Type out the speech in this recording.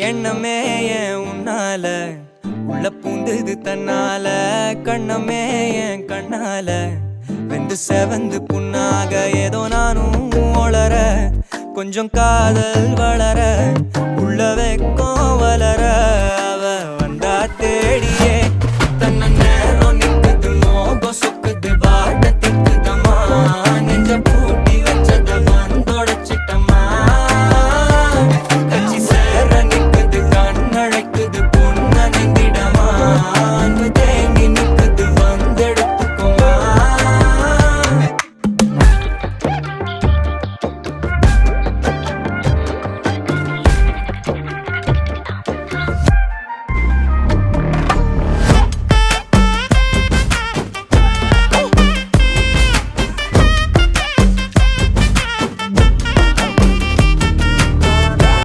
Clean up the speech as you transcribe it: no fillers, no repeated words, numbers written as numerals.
எண்ணமே ஏன் உன்னால உள்ள பூந்தது தன்னால கண்ணமே என் கண்ணால வெந்து செவந்து புண்ணாக ஏதோ நானும் ஒளர கொஞ்சம் காதல் வளர